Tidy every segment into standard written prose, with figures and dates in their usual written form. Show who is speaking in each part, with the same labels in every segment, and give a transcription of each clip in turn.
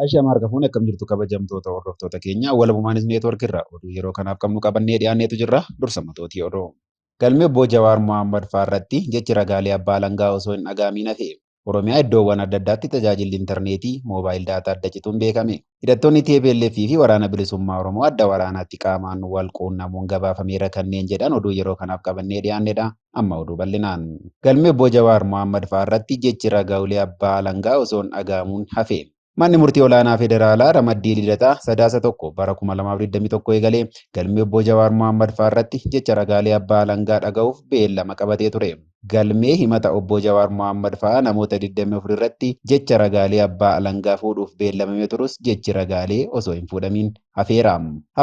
Speaker 1: Ashamaa harka fuunee akkam jirtu kabajamtoota hordoftoota keenya walabumaanis neetwoorkii irraa oduu yeroo kanaaf qabnu qabannee dhiyaanneetu jirra dursa matootii oduu. Galmi obbo Jawaar Mohaammed fa'aarratti jechi ragaalee abbaa alangaa osoo hin dhagaamiin hafe. Oromiyaa iddoowwan adda addaatti tajaajilli intarneetii moobaayil daataa adda cituun beekame. Hidhattoonni TPLF fi waraana bilisummaa Oromoo adda waraanaatti qaamaan wal quunnamuun gabaafameera kanneen jedhan oduu yeroo kanaaf qabannee dhiyaannedha. Amma oduu bal'inaan. Galmi obbo Jawaar Mohaammed fa'aarratti jechi ragaalee abbaa alangaa osoo hin dhagaamuun hafe. Manni murtii olaanaa federaalaa ramaddii lidataa sadaasa tokko bara 2021 eegalee galmi obbo Jawaar Mohaammed fa'aarratti jecha ragaalee abbaa alangaa dhaga'uuf beellama qabatee ture. Galmee himata obbo Jawaar Mohaammed fa'aa namoota 24 irratti jecha ragaalee abbaa alangaa fuudhuuf beellamamee turus jechi ragaalee osoo hin fuudhamiin hafeera.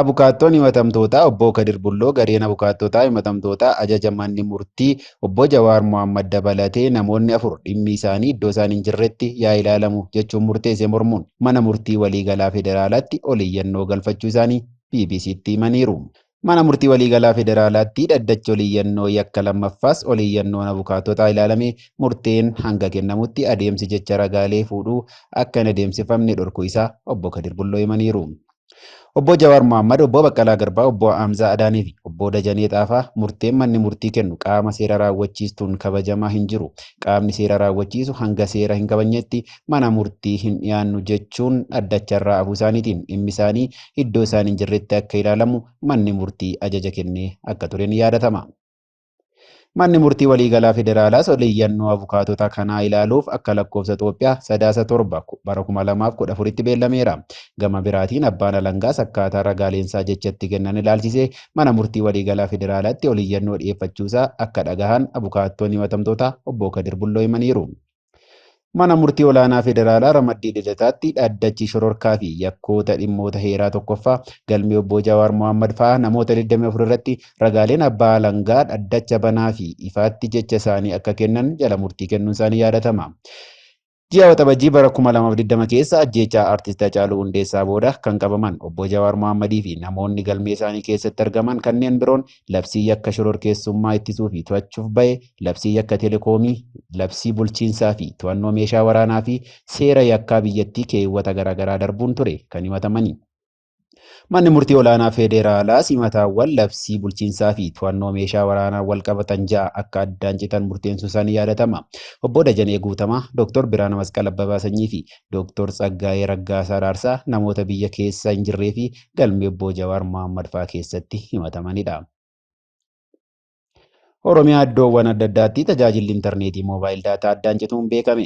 Speaker 1: Abukaattoon himatamtootaa obbo Kadir Bulloo gareen abukaattotaa himatamtootaa ajaja manni murtii obbo Jawaar Mohaammed dabalatee namoonni 4 dhimmi isaanii iddoo isaan hin jirretti yaa ilaalamu jechuun murteessee mormuun mana murtii waliigalaa federaalaatti oliyyannoo galfachuu isaanii BBC'tti himaniiru. Mana murtii waliigalaa federaalaatti dhaddacha oliyyannoo yakka lammaffaas oliyyannoon abukaattotaa ilaalame murteen hanga kennamutti adeemsi jecha ragaalee fuudhuu akka hin adeemsifamne dhorkuu isaa obbo Kadir Bulloo himaniiru. Obbo Jawaar Mohaammed, obbo Baqqalaa Garbaa, obbo Hamzaa Adaanii fi obbo Dajanee Xaafaa murteen manni murtii kennu qaama seera raawwachiistuun kabajamaa hin jiru. Qaamni seera raawwachiisu hanga seera hin kabajnetti mana murtii hin dhiyaannu jechuun dhaddacharraa hafuu isaaniitiin dhimmi isaanii iddoo isaan hin jirretti akka ilaalamu manni murtii ajaja kennee akka ture ni yaadatama. Manni murtii waliigalaa federaalaas oliyyannoo abukaatota kanaa ilaaluuf akka lakkoofsa Itoophiyaa sadaasa torba bara 2014tti beellameera. Gama biraatiin abbaan alangaas akkaataa ragaaleensaa jechatti kennan ilaalchisee mana murtii waliigalaa federaalaatti oliyyannoo dhiyeeffachuusaa akka dhagahan abukaattoonni himatamtoota obbo Kadir Bulloo himaniiru. Mana murtii olaanaa federaalaa ramaddii lidataatti dhaddachi shororkaa fi yakkoota dhimmoota heeraa tokkoffaa galmi obbo Jawaar Mohaammed fa'aa namoota 24 irratti ragaaleen abbaa alangaa dhaddacha banaa fi ifaatti jecha isaanii akka kennan jala murtii kennuun isaanii yaadatama. Ji'a waxabajjii bara 2020 keessa ajjeechaa artist Hacaaluu Hundeessaa booda kan qabaman obbo Jawaar Mohaammadii fi namoonni galmee isaanii keessatti argaman kanneen biroon labsii yakka shororkeessummaa ittisuu fi to'achuuf ba'e, labsii yakka telekoomii, labsii bulchiinsaa fi to'annoo meeshaa waraanaa fi seera yakkaa biyyattii keewwata garaagaraa darbuun ture kan himatamani. Manni murtii olaanaa federaalaa himataawwan labsii bulchiinsaa fi to'annoo meeshaa waraanaa wal qabatan ja'a akka addaan citan murteessuu isaanii yaadatama. Obbo Dajanee Guutamaa, Dr. Biraana Masqal Abbabaa Sanyii fi Dr. Tsaggaayee Raggaasaa Raarsaa namoota biyya keessa hin jirree fi galmee obbo Jawaar Mohaammed fa'aa keessatti himatamanidha. Oromiyaa iddoowwan adda addaatti tajaajilli intarneetii moobaayil daataa addaan cituun beekame.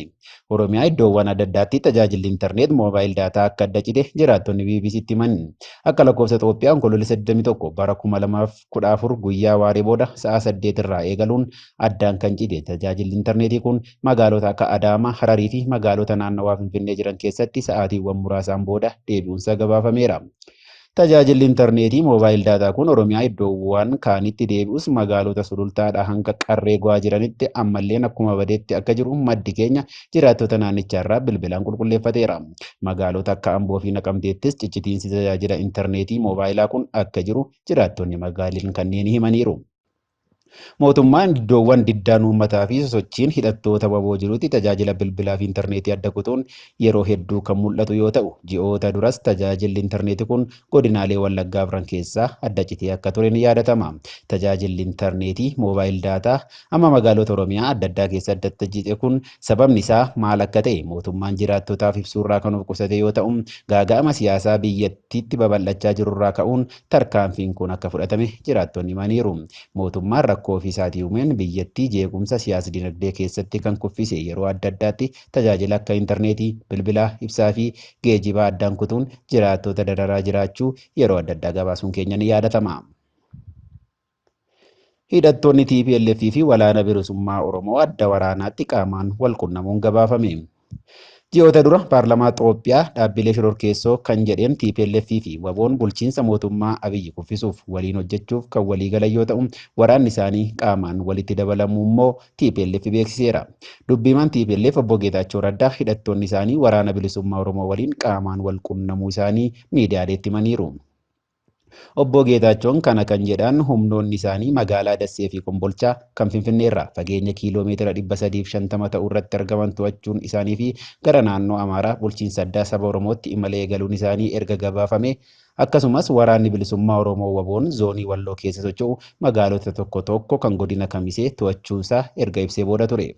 Speaker 1: Oromiyaa iddoowwan adda addaatti tajaajilli intarneet moobaayil daataa akka adda cite jiraattonni BBC'tti himan. Akka lakkoofsa Itoophiyaa onkoloolessa 21 bara 2014 guyyaa waaree booda sa'a 8 irraa eegaluun addaan kan cite tajaajilli intarneetii kun magaalota akka Adaamaa, Hararii fi magaalota naannawaa Finfinnee jiran keessatti sa'aatiiwwan muraasaan booda deebi'uunsa gabaafameera. Tajaajilli intarneetii moobaayil daataa kun Oromiyaa iddoowwan kaanitti deebi'us magaalota sulultaadhaa hanga qarree go'aa jiranitti ammalleen akkuma badeetti akka jiru maddi keenya jiraattota naannicharraa bilbilaan qulqulleeffateera. Magaalota akka Amboo fi Naqamteettis ciccitiinsi tajaajila intarneetii moobaayilaa kun akka jiru jiraattonni magaalaan kanneen himaniiru. Mootummaan iddoowwan diddaan uummataa fi sosochiin hidhattoota waboo jirutti tajaajila bilbilaa fi intarneetii adda kutuun yeroo hedduu kan mul'atu yoo ta'u, ji'oota duras tajaajilli intarneetii kun godinaalee Wallaggaa Afran keessaa adda citee akka ture ni yaadatama. Tajaajilli intarneetii moobaayil daataa amma magaalota Oromiyaa adda addaa keessa adda cite kun sababni isaa maal akka ta'e mootummaan jiraattotaaf ibsuurraa kan of qusate yoo ta'u, gaaga'ama siyaasaa biyyattiitti babal'achaa jirurraa ka'uun tarkaanfiin kun akka fudhatame jiraattonni himaniiru. Mootummaan rakkoo ofiisaatii uumeen biyyattii jeequmsa siyaas-dinagdee keessatti kan kuffise yeroo adda addaatti tajaajila akka intarneetii, bilbilaa, ibsaa fi geejibaa addaan kutuun jiraattota dararaa jiraachuu yeroo adda addaa gabaasuun keenya ni yaadatama. Hidhattoonni TPLF fi waraana bilisummaa Oromoo adda waraanaatti qaamaan wal quunnamuun gabaafame. Ji'oota dura paarlamaa Itoophiyaa dhaabbilee shororkeessoo kan jedheen TPLF fi waboon bulchiinsa mootummaa Abiyyi kuffisuuf waliin hojjechuuf kan walii galan yoo ta'u, waraanni isaanii qaamaan walitti dabalamuu immoo TPLF beeksiseera. Dubbimaan TPLF obbo Geetaachoo Raddaa hidhattoonni isaanii waraana bilisummaa Oromoo waliin qaamaan wal quunnamuu isaanii miidiyaaleetti himaniiru. Obbo Geetachoon kana kan jedhan humnoonni isaanii magaalaa Dassee fi Kombolchaa kan Finfinneerraa fageenya kiiloomeetira 350 ta'u irratti argaman to'achuun isaanii fi gara naannoo Amaaraa bulchiinsa addaa saba Oromootti imala eegaluun isaanii erga gabaafame akkasumas waraanni bilisummaa Oromoo waboon zoonii Walloo keessa socho'u magaalota tokko tokko kan godina Kamisee to'achuusaa erga ibsee booda ture.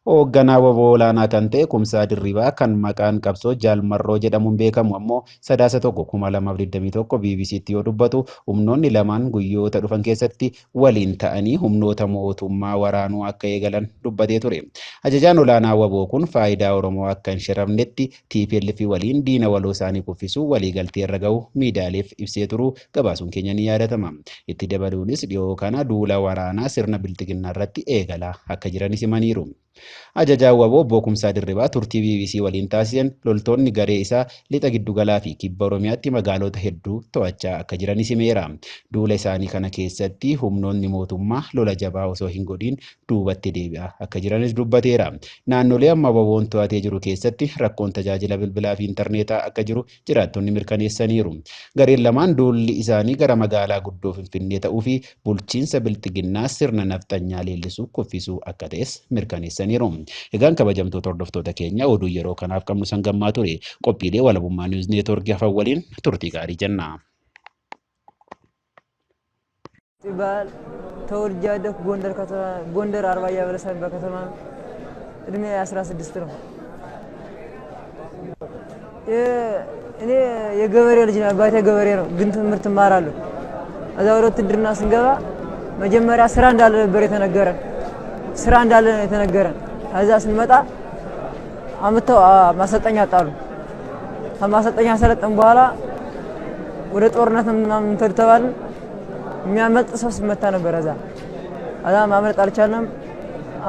Speaker 1: Hoogganaa waboo olaanaa kan ta'e Kumsaa Dirribaa kan maqaan qabsoo Jaalmarroo jedhamuun beekamu ammoo sadaasa tokko 2021 BBC'tti yoo dubbatu humnoonni lamaan guyyoota dhufan keessatti waliin ta'anii humnoota mootummaa waraanuu akka eegalan dubbatee ture. Ajajaan olaanaa waboo kun faayidaa Oromoo akka hin shiramnetti TPLF waliin diina waloo isaanii kuffisuu waliigaltee irra gahu miidiyaaleef ibsee turuu gabaasuun keenya ni yaadatama. Itti dabaluunis dhiyoo kana duula waraanaa sirna bilxiginnaa irratti eegalaa akka jiranis himaniiru. Ajajaan waboo obbo Kumsaa Dirribaa turtii BBC waliin taasisan loltoonni garee isaa lixa giddugalaa fi kibba Oromiyaatti magaalota hedduu to'achaa akka jiranis himeera. Duula isaanii kana keessatti humnoonni mootummaa lola jabaa osoo hin godhin duubatti deebi'aa akka jiranis dubbateera. Naannolee amma waboon to'atee jiru keessatti rakkoon tajaajila bilbilaa fi intarneetaa akka jiru jiraattonni mirkaneessaniiru. Gareen lamaan duulli isaanii gara magaalaa guddoo Finfinnee ta'uu fi bulchiinsa bilxiginnaa sirna nafxanyaa leellisuu kuffisuu akka ta'es mirkaneessaniiru. Egaan kabajamtoota hordoftoota keenya oduu yeroo kanaaf qabnu sangammaa ture qophiilee walabummaa niwuz neetwoorkii hafan waliin turtii gaarii jenna.
Speaker 2: ተወልጄ ያደኩ ጎንደር አርባያ በለሳቢ ከተማ እድሜ 16 ነው። እኔ የገበሬ ልጅ ነኝ። አባቴ ገበሬ ነው፣ ግን ትምህርት እማራለሁ። እዛ ወደ ውትድርና ስንገባ መጀመሪያ ስራ እንዳለ ነበር የተነገረን። ስራ እንዳለ ነው የተነገረን። ከዛ ስንመጣ አመጣው ማሰልጠኛ ጣሉ። ከማሰልጠኛ ሰለጠን በኋላ ወደ ጦርነት ምናምን ተባልን። የሚያመልጥ ሰው ሲመታ ነበር። እዛ ማምለጥ አልቻልንም።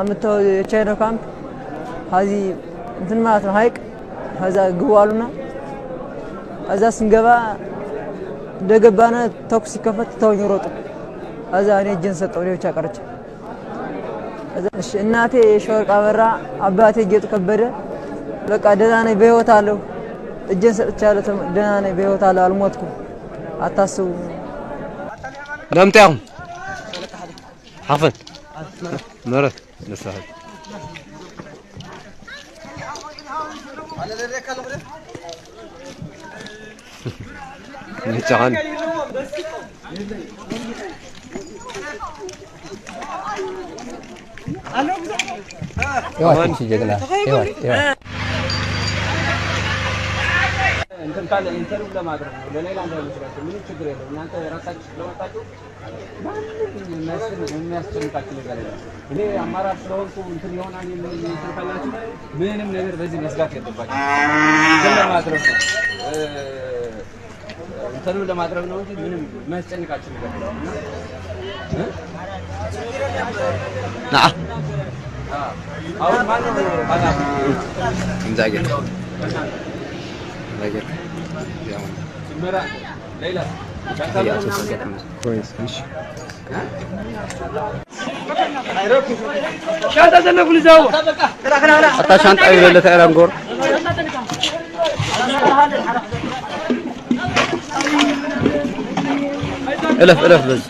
Speaker 2: አመጣው የቻይና ካምፕ ከዚህ እንትን ማለት ነው ሀይቅ። ከዛ ግቡ አሉና ከዛ ስንገባ እንደገባነ ተኩስ ሲከፈት ተውኝ ሮጡ። ከዛ እኔ እጄን ሰጠው፣ እኔ ብቻ ቀረች። እሺ እናቴ የሸወርቅ አበራ፣ አባቴ ጌጡ ከበደ። በቃ ደህና ነኝ በህይወት አለሁ፣ እጄን ሰጥቻለሁ፣ ደህና ነኝ በህይወት አለሁ፣ አልሞትኩም፣ አታስቡ።
Speaker 3: ለምጣሁን حفظ مرت نسال نتعان يوه شي جدنا يوه
Speaker 4: እንትን ካለ ኢንተርቪው ለማድረግ ነው ለሌላ እንዳይመስላችሁ ምንም ችግር የለም እናንተ ራሳችሁ ስለወጣችሁ ማንም የሚያስጨንቃችሁ ነገር የለም እኔ አማራጭ ስለሆንኩ እንትን ይሆናል እንትን ካላችሁ ምንም ነገር በዚህ መስጋት የለባችሁ ለማድረግ ነው ኢንተርቪው ለማድረግ ነው እንጂ ምንም የሚያስጨንቃችሁ ነገር የለም
Speaker 3: نعم
Speaker 4: አሁን ማን ነው ባላህ
Speaker 3: እንዛገት لكن يا
Speaker 4: مرة ليلى
Speaker 3: كويس ماشي
Speaker 4: شانطة زنقوا لزاو
Speaker 3: حتى شانطة ولا تايران غور الف بس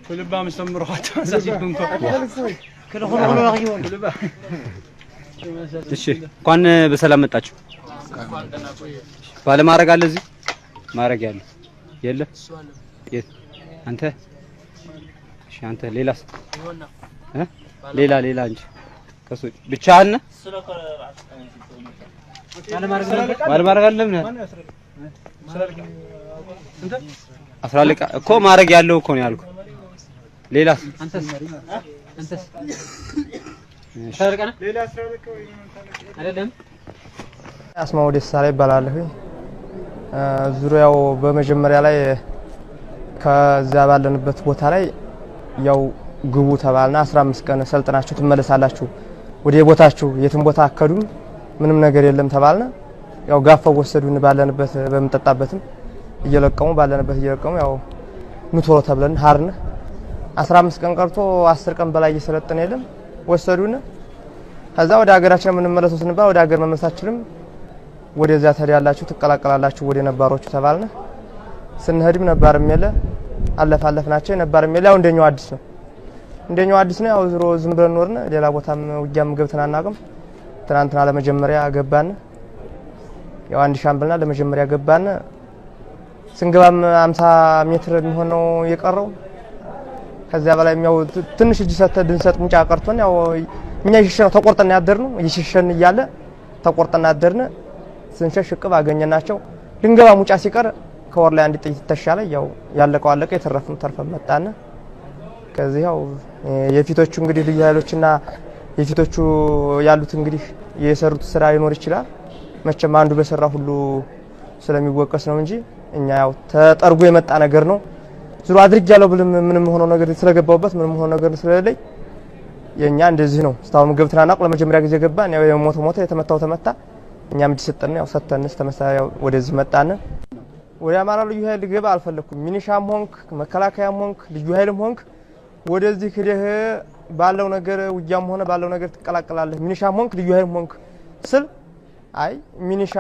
Speaker 4: كل بام يسمروا حتى سيكون
Speaker 3: እሺ እንኳን በሰላም መጣችሁ። ባለ ማረግ አለ እዚህ ማረግ ያለ የለ የት አንተ እሺ አንተ ሌላስ ሌላ እንጂ ከሱ ብቻህን ባለ ማረግ አለ ምን አስራልቃ እኮ ማረግ ያለው እኮ ነው ያልኩት። ሌላስ አንተስ ሰርቀና ሌላ አስራልቃ ወይ አይደለም።
Speaker 5: አስማው ደሳላ ይባላል። ዙሪያው በመጀመሪያ ላይ ከዛ ባለንበት ቦታ ላይ ያው ግቡ ተባልና 15 ቀን ሰልጥናችሁ ትመለሳላችሁ ወደ ቦታችሁ የትም ቦታ አከዱም ምንም ነገር የለም ተባልና ያው ጋፋው ወሰዱን ባለንበት በመጠጣበትም እየለቀሙ ባለንበት እየለቀሙ ያው ኑቶሎ ተብለን ሀርን 15 ቀን ቀርቶ 10 ቀን በላይ እየሰለጠነ የለም ወሰዱን። ከዛ ወደ ሀገራችን የምንመለሰው ስንባል ወደ ሀገር መመለሳችንም ወደዛ ተሪያላችሁ ትቀላቀላላችሁ ወደ ነባሮቹ ተባልነ። ስንሄድም ነባርም የለ አለፋለፍናቸው ነባርም የለ ያው እንደኛው አዲስ ነው ያው ዝሮ ዝም ብለን ኖርነ። ሌላ ቦታም ውጊያም ገብተን አናውቅም። ትናንትና ለመጀመሪያ ገባን። ያው አንድ ሻምበልና ለመጀመሪያ ገባን። ስንገባም 50 ሜትር የሚሆነው የቀረው ከዚያ በላይ ያው ትንሽ እጅ ሰተ ድንሰጥ ሙጫ ቀርቶን ያው እኛ ይሽሸን ተቆርጠን ያደርነው ይሽሸን እያለ ተቆርጠን ያደርነ ስንሸሽ ቅብ አገኘናቸው። ድንገባ ሙጫ ሲቀር ከወር ላይ አንድ ጥይት ተሻለ። ያው ያለቀው አለቀ የተረፈን ተርፈን መጣን። ከዚህ ያው የፊቶቹ እንግዲህ ልዩ ኃይሎችና የፊቶቹ ያሉት እንግዲህ የሰሩት ስራ ሊኖር ይችላል። መቼም አንዱ በሰራ ሁሉ ስለሚወቀስ ነው እንጂ እኛ ያው ተጠርጎ የመጣ ነገር ነው። ዝሮ አድርጃለሁ ብለም ምንም ሆኖ ነገር ስለገባውበት ምንም ሆኖ ነገር ስለሌለኝ የኛ እንደዚህ ነው። ስታውም ገብተናና ለመጀመሪያ ጊዜ ገባን። ያው የሞተ የተመታው ተመታ። እኛም እጅ ሰጠን። ያው ሰተንስ ተመሳሳይ ወደዚህ መጣን። ወደ አማራ ልዩ ኃይል ገባ አልፈለኩም። ሚኒሻም ሆንክ መከላከያም ሆንክ ልዩ ኃይልም ሆንክ ወደዚህ ሄደህ ባለው ነገር ውጊያም ሆነ ባለው ነገር ትቀላቀላለህ። ሚኒሻም ሆንክ ልዩ ኃይልም ሆንክ ስል አይ ሚኒሻ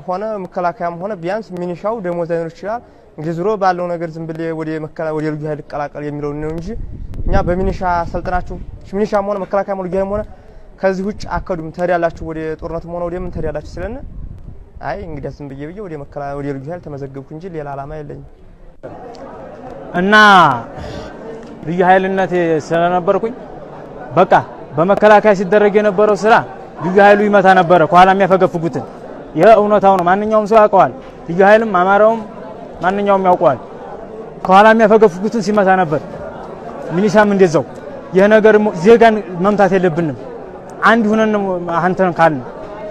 Speaker 5: ሆነ መከላከያም ሆነ ቢያንስ ሚኒሻው ደሞዝ ላይኖር ይችላል እንግዲህ ዝሮ ባለው ነገር ዝም ብለ ወደ ልዩ ኃይል ቀላቀል የሚለው ነው እንጂ እኛ በሚኒሻ ሰልጥናችሁ ሚኒሻም ሆነ መከላከያም ልዩ ኃይልም ሆነ ከዚህ ውጭ አከዱም ተሪያላችሁ ወደ ጦርነቱም ሆነ ወደ ምን ተሪያላችሁ ስለነ አይ እንግዲህ ዝም ብዬ ወደ ልዩ ኃይል ተመዘገብኩ እንጂ ሌላ አላማ የለኝም።
Speaker 6: እና ልዩ ኃይልነት ስለነበርኩኝ በቃ በመከላከያ ሲደረግ የነበረው ስራ ልዩ ኃይሉ ይመታ ነበረ ከኋላ የሚያፈገፍጉትን። ይሄ እውነታው ነው፣ ማንኛውም ሰው ያውቀዋል። ልዩ ኃይልም አማራውም ማንኛውም ያውቀዋል። ከኋላ የሚያፈገፍጉትን ሲመታ ነበር። ሚኒሻም እንደዛው። ይሄ ነገር ዜጋን መምታት የለብንም። አንድ ሆነን አንተን ካልን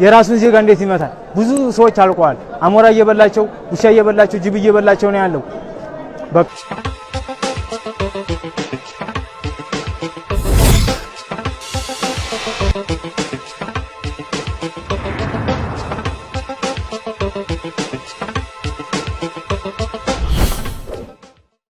Speaker 6: የራሱን ዜጋ እንዴት ይመታል? ብዙ ሰዎች አልቀዋል። አሞራ እየበላቸው ውሻ እየበላቸው ጅብ እየበላቸው ነው ያለው በቃ